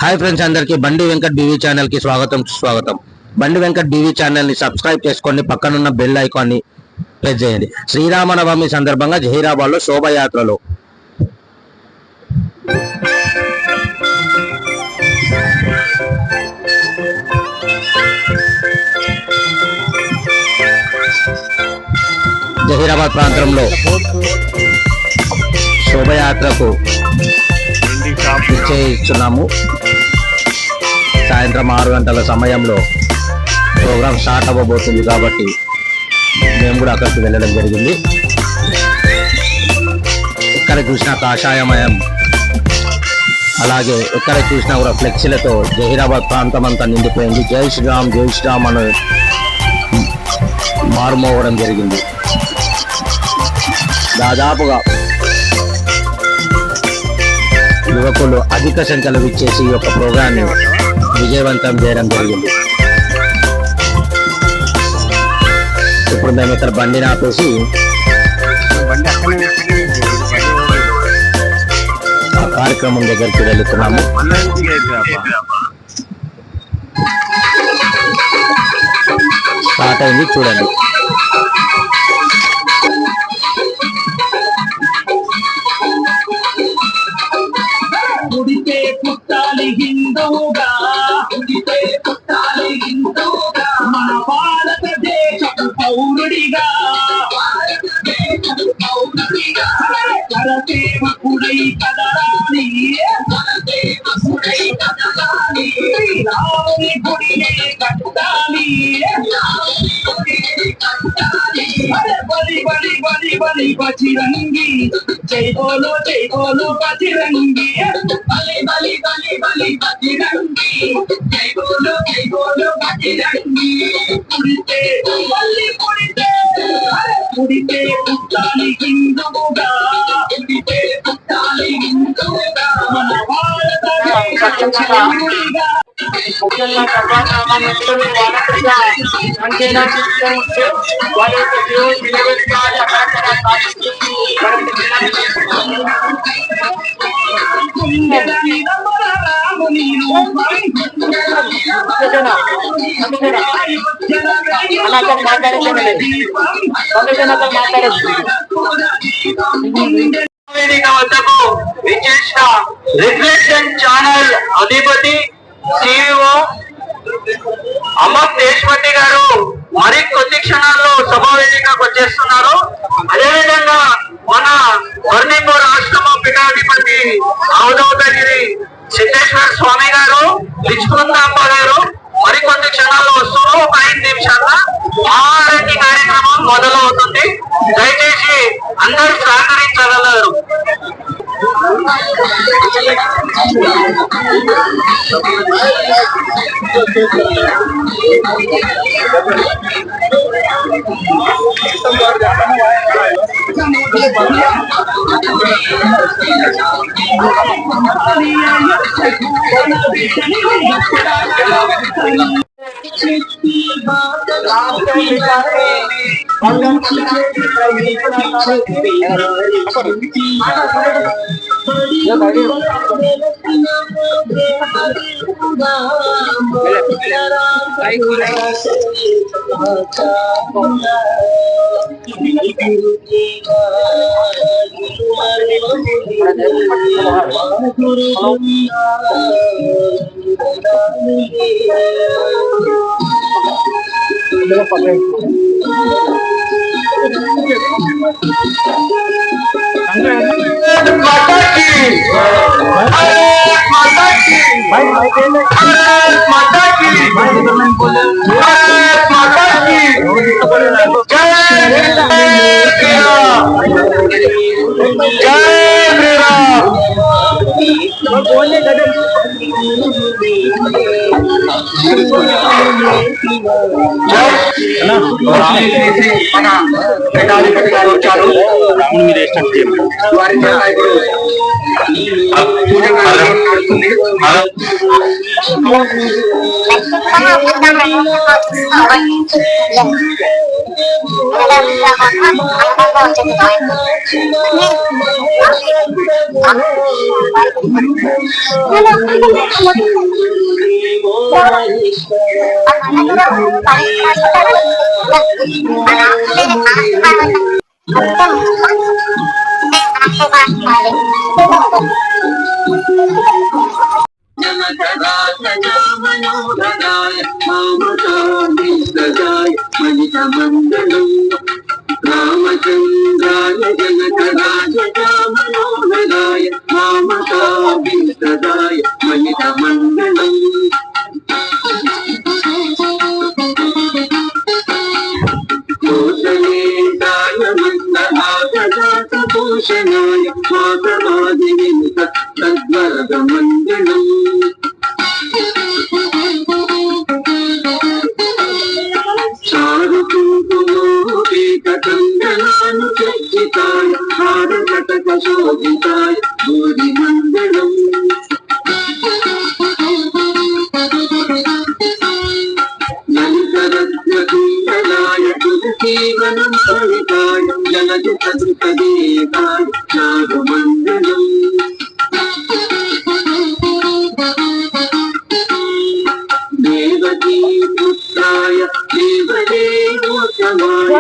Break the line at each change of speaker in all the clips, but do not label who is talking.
Hi friends, అందరికీ బండి Venkat BV channel కి స్వాగతం. బండి వెంకట్ బీవీ ఛానల్ ని సబ్స్క్రైబ్ చేసుకోండి, పక్కనున్న బెల్ ఐకాన్ ని ప్రెస్ చేయండి. శ్రీరామనవమి సందర్భంగా జహీరాబాద్ లో శోభయాత్రలో జహీరాబాద్ ప్రాంతంలో శోభయాత్రకు నిశ్చయిస్తున్నాము. సాయంత్రం 6 గంటల సమయంలో ప్రోగ్రాం స్టార్ట్ అవ్వబోతుంది కాబట్టి మేము కూడా అక్కడికి వెళ్ళడం జరిగింది. ఎక్కడ చూసినా కాషాయమయం, అలాగే ఎక్కడ చూసినా కూడా ఫ్లెక్సీలతో జహీరాబాద్ ప్రాంతం అంతా నిండిపోయింది. జై శ్రీరామ్ అని మారుమోవడం జరిగింది. దాదాపుగా యువకులు అధిక సంఖ్యలో విచ్చేసి ఈ యొక్క ప్రోగ్రాన్ని విజయవంతం చేయడం జరిగింది. ఇప్పుడు మేము ఇక్కడ బండిని ఆపేసి ఆ కార్యక్రమం దగ్గరికి వెళ్తున్నాము. స్టార్ట్ అయింది, చూడండి.
ఉడితే పుట్టాలి హిందూగా, ఉడితే పుట్టాలి హిందూగా, మన భారతదేశపు పౌరుడిగా, భారతదేశపు పౌరుడిగా, కరసేవకుడై కదలాలి, కరసేవకుడై కదలాలి, శ్రీరాముని గుడినే కట్టాలి, రాముని గుడినే కట్టాలి. బలి బలి బలి బలి బజరంగి, జై బోలో బజరంగి, బలి బలి బలి బలి బజరంగి, జై బోలో బజరంగి. పుడితే మళ్ళీ పుడితే పుట్టాలి హిందువుగా, పుడితే పుట్టాలి హిందువుగా, మన భారతదేశముడిగా. ముఖ్యంగా సర్వసామాన్య మిత్రులు వాళ్ళ అంతేనా చూస్తూ వాళ్ళ యొక్క జీవన విలువలు రిఫ్లెక్షన్ ఛానల్ అధిపతి CEO అమర్ దేశపతి గారు మరి కొద్ది క్షణాల్లో సభా వేదికకు వచ్చేస్తున్నారు. అదేవిధంగా మన వర్ణిపూర్ ఆశ్రమ పీఠాధిపతి అవధూతగిరి సిద్ధేశ్వర స్వామి గారు, లిచ్చుకుందాంబ గారు మరి కొద్ది క్షణాల్లో వస్తున్నారు. ఒక 5 నిమిషాల మహారతి కార్యక్రమం మొదలవుతుంది. దయచేసి అందరూ సహకరించగలరు.
రాముని మీద
మనోహరాయ మామకాయ మణితమంగళం రామచంద్రాయ జనకరాజ మనోహరాయ మామకాయ మణితమంగళం కోసలేశాయ మందహాసభూషణాయ మాతమాదినిత తద్వరదమంగళం చారుకుంకుమోపేకంగనాను చర్చితాయ భారతక శోభితాయ భూరి మంగళం నందరత్నకుండలాయ తులసీవనమాలికాయ జలజ సదుపదేవాయ నాగమంగళం దేవకీ పుత్రాయ దేవదేవోత్తమాయ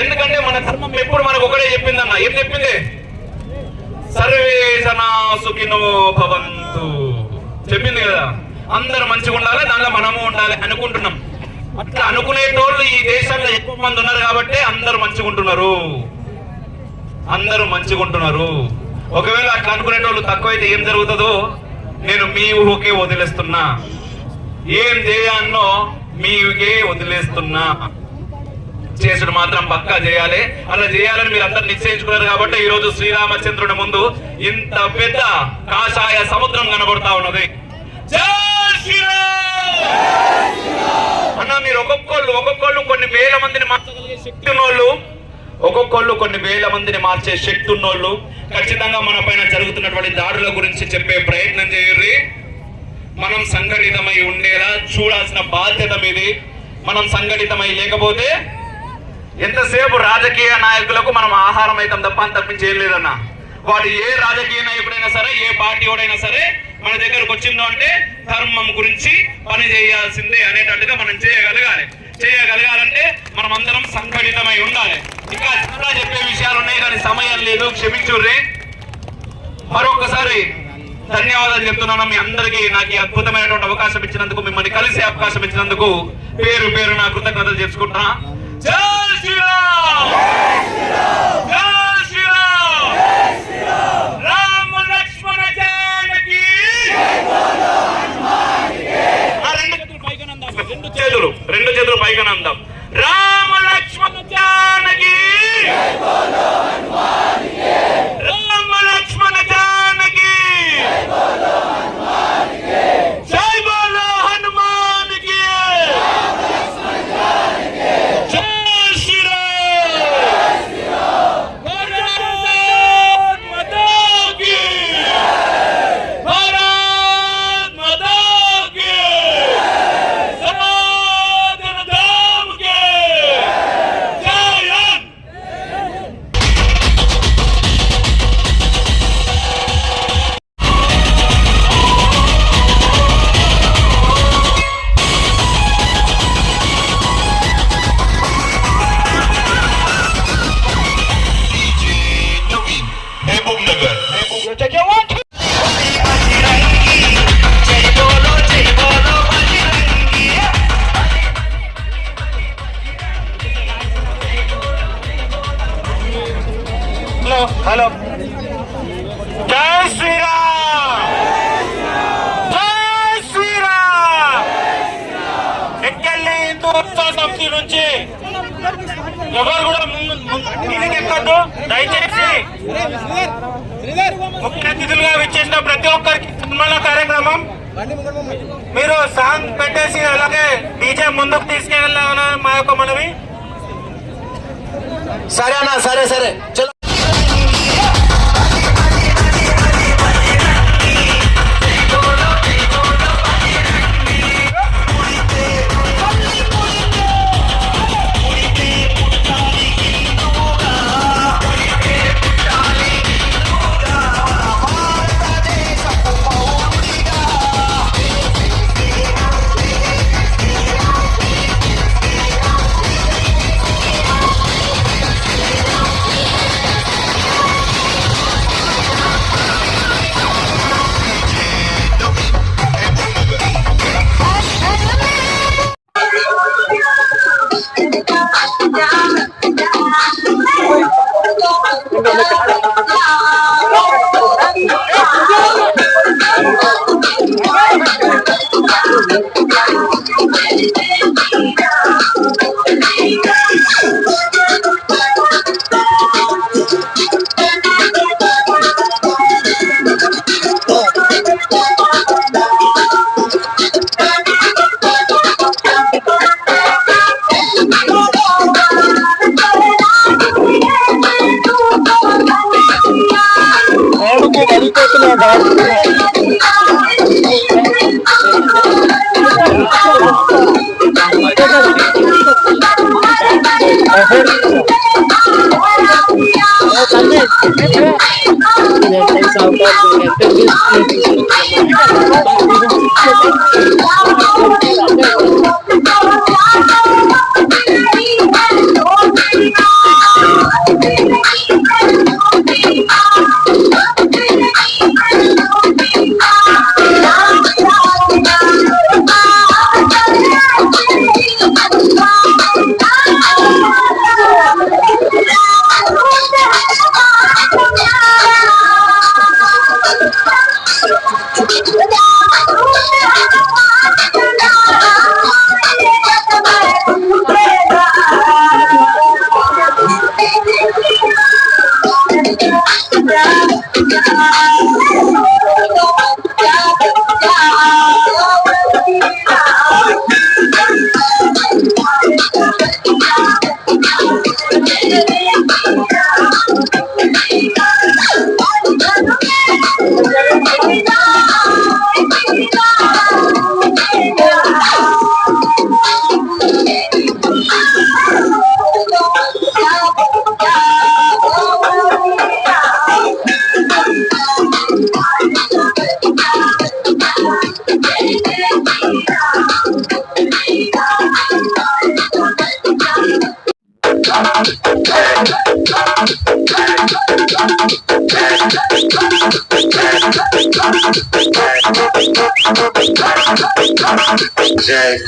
ఎందుకంటే మన ధర్మం ఎప్పుడు మనకు ఒకటే చెప్పిందన్న. ఏం చెప్పింది? సర్వే జనా సుఖినో భవంతు చెప్పింది కదా. అందరు మంచిగా ఉండాలి, దానిలో మనము ఉండాలి అనుకుంటున్నాం. అట్లా అనుకునేటోళ్ళు ఈ దేశంలో ఎక్కువ మంది ఉన్నారు కాబట్టి అందరూ మంచిగా ఉంటున్నారు. ఒకవేళ అట్లా అనుకునేటోళ్ళు తక్కువైతే ఏం జరుగుతుందో నేను మీ ఊహకే వదిలేస్తున్నా. ఏం చేయాలనో మీకే వదిలేస్తున్నా. చేసుడు మాత్రం పక్కా చేయాలి. అలా చేయాలని మీరు అందరు నిశ్చయించుకున్నారు కాబట్టి ఈ రోజు శ్రీరామచంద్రుడి ముందు ఇంత పెద్ద కాషాయ సముద్రం కనబడతా ఉన్నది. జై శ్రీరామ్ అన్న. మీరు ఒక్కొక్కళ్ళు కొన్ని వేల మందిని మార్చగలిగే శక్తి ఉన్నోళ్ళు, కొన్ని వేల మందిని మార్చే శక్తి ఉన్నోళ్ళు ఖచ్చితంగా మన పైన జరుగుతున్నటువంటి దాడుల గురించి చెప్పే ప్రయత్నం చేయండి. మనం సంఘటితమై ఉండేలా చూడాల్సిన బాధ్యత మీది. మనం సంఘటితమై లేకపోతే ఎంతసేపు రాజకీయ నాయకులకు మనం ఆహారం అయితే తప్ప తప్పించి ఏం లేదన్న. వాడు ఏ రాజకీయ నాయకుడైనా సరే, ఏ పార్టీ వాడైనా సరే మన దగ్గరకు వచ్చిందో అంటే ధర్మం గురించి పని చేయాల్సిందే అనేటట్టుగా మనం చేయగలగాలంటే మనం అందరం సంఘటితమై ఉండాలి. ఇంకా చాలా చెప్పే విషయాలు ఉన్నాయి కానీ సమయం లేదు, క్షమించుర్రి. మరొకసారి ధన్యవాదాలు చెప్తున్నాను మీ అందరికీ. నాకు ఈ అద్భుతమైనటువంటి అవకాశం ఇచ్చినందుకు, మిమ్మల్ని కలిసే అవకాశం ఇచ్చినందుకు పేరు పేరు నా కృతజ్ఞతలు చేసుకుంటున్నా. జై శ్రీరామ్, జై శ్రీరామ్, రామ లక్ష్మణ జానకి. రెండు చేతులు పైగా అందాం. రామ లక్ష్మణ జానకి, రామ లక్ష్మణ జానకి, జై బోలో హనుమాన్ కి, జై శ్రీరామ్, భారత్ మాతా కి, భారత్ మాతా కి, సనాతన ధర్మ కి జై హింద్. హలో, జై శ్రీరామ్, జై శ్రీరామ్. ఎక్కెళ్ళి హిందూ ఉత్సవ సమితి నుంచి ఎవరు కూడా ఎక్కద్దు. దయచేసి ముఖ్య అతిథులుగా విచ్చేసిన ప్రతి ఒక్కరికి సన్మాన కార్యక్రమం. మీరు సాంగ్ పెట్టేసి అలాగే డీజే ముందుకు తీసుకెళ్ళాలని మా యొక్క మనవి.
సరే అన్న, సరే చలో.
Thank you.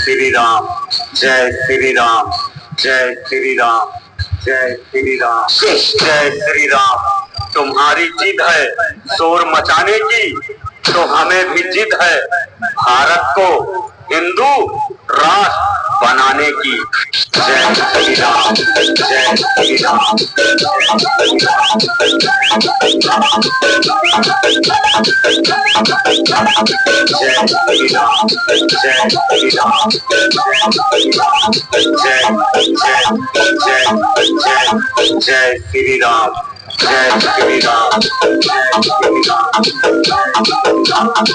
श्री राम, जय श्री राम, जय श्री राम, जय श्री राम, जय श्री राम। तुम्हारी जिद है शोर मचाने की, तो हमें भी जिद है भारत को हिंदू राष्ट्र बनाने की। जय श्री राम, जय श्री राम, जय श्री राम, जय श्री राम, जय श्री राम, जय श्री राम, जय श्री राम।